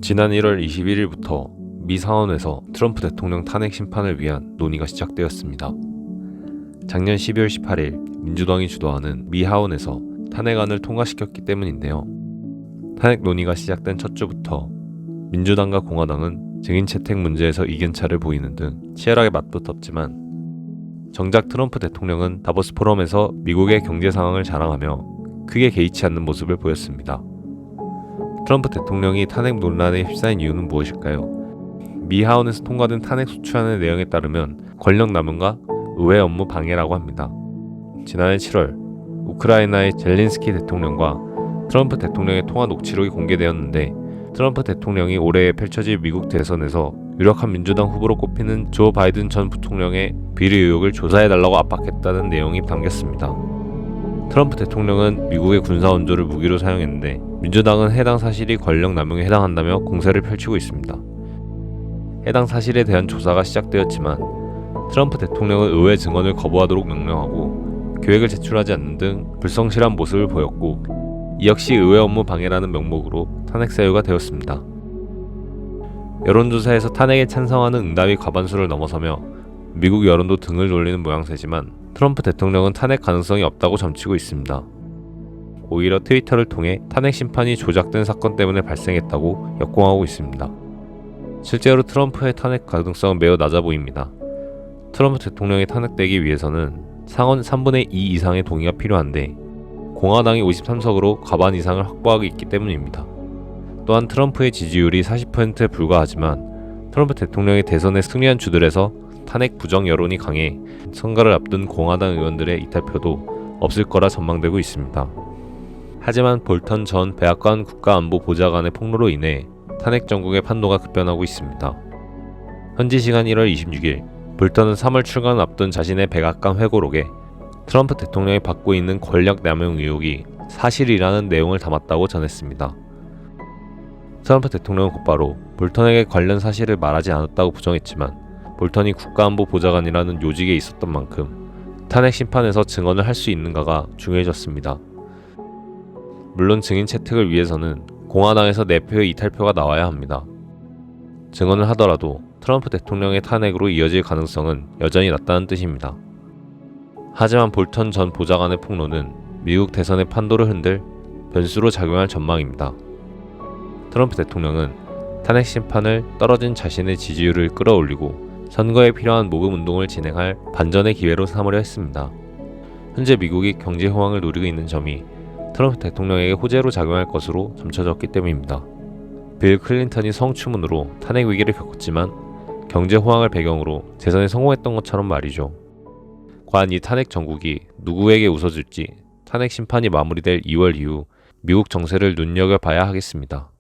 지난 1월 21일부터 미 상원에서 트럼프 대통령 탄핵 심판을 위한 논의가 시작되었습니다. 작년 12월 18일 민주당이 주도하는 미 하원에서 탄핵안을 통과시켰기 때문인데요. 탄핵 논의가 시작된 첫 주부터 민주당과 공화당은 증인 채택 문제에서 이견차를 보이는 등 치열하게 맞붙었지만 정작 트럼프 대통령은 다보스 포럼에서 미국의 경제 상황을 자랑하며 크게 개의치 않는 모습을 보였습니다. 트럼프 대통령이 탄핵 논란에 휩싸인 이유는 무엇일까요? 미 하원에서 통과된 탄핵 소추안의 내용에 따르면 권력 남용과 의회 업무 방해라고 합니다. 지난해 7월 우크라이나의 젤린스키 대통령과 트럼프 대통령의 통화 녹취록이 공개되었는데 트럼프 대통령이 올해 펼쳐질 미국 대선에서 유력한 민주당 후보로 꼽히는 조 바이든 전 부통령의 비리 의혹을 조사해달라고 압박했다는 내용이 담겼습니다. 트럼프 대통령은 미국의 군사 원조를 무기로 사용했는데 민주당은 해당 사실이 권력 남용에 해당한다며 공세를 펼치고 있습니다. 해당 사실에 대한 조사가 시작되었지만 트럼프 대통령은 의회 증언을 거부하도록 명령하고 계획을 제출하지 않는 등 불성실한 모습을 보였고 이 역시 의회 업무 방해라는 명목으로 탄핵 사유가 되었습니다. 여론조사에서 탄핵에 찬성하는 응답이 과반수를 넘어서며 미국 여론도 등을 돌리는 모양새지만 트럼프 대통령은 탄핵 가능성이 없다고 점치고 있습니다. 오히려 트위터를 통해 탄핵 심판이 조작된 사건 때문에 발생했다고 역공하고 있습니다. 실제로 트럼프의 탄핵 가능성은 매우 낮아 보입니다. 트럼프 대통령이 탄핵되기 위해서는 상원 3분의 2 이상의 동의가 필요한데 공화당이 53석으로 과반 이상을 확보하고 있기 때문입니다. 또한 트럼프의 지지율이 40%에 불과하지만 트럼프 대통령이 대선에 승리한 주들에서 탄핵 부정 여론이 강해 선거를 앞둔 공화당 의원들의 이탈표도 없을 거라 전망되고 있습니다. 하지만 볼턴 전 백악관 국가안보보좌관의 폭로로 인해 탄핵 정국의 판도가 급변하고 있습니다. 현지 시간 1월 26일 볼턴은 3월 출간을 앞둔 자신의 백악관 회고록에 트럼프 대통령이 받고 있는 권력 남용 의혹이 사실이라는 내용을 담았다고 전했습니다. 트럼프 대통령은 곧바로 볼턴에게 관련 사실을 말하지 않았다고 부정했지만 볼턴이 국가안보보좌관이라는 요직에 있었던 만큼 탄핵 심판에서 증언을 할 수 있는가가 중요해졌습니다. 물론 증인 채택을 위해서는 공화당에서 4표의 이탈표가 나와야 합니다. 증언을 하더라도 트럼프 대통령의 탄핵으로 이어질 가능성은 여전히 낮다는 뜻입니다. 하지만 볼턴 전 보좌관의 폭로는 미국 대선의 판도를 흔들 변수로 작용할 전망입니다. 트럼프 대통령은 탄핵 심판을 떨어진 자신의 지지율을 끌어올리고 선거에 필요한 모금 운동을 진행할 반전의 기회로 삼으려 했습니다. 현재 미국이 경제 호황을 누리고 있는 점이 트럼프 대통령에게 호재로 작용할 것으로 점쳐졌기 때문입니다. 빌 클린턴이 성추문으로 탄핵 위기를 겪었지만 경제 호황을 배경으로 재선에 성공했던 것처럼 말이죠. 과연 이 탄핵 정국이 누구에게 웃어줄지 탄핵 심판이 마무리될 2월 이후 미국 정세를 눈여겨봐야 하겠습니다.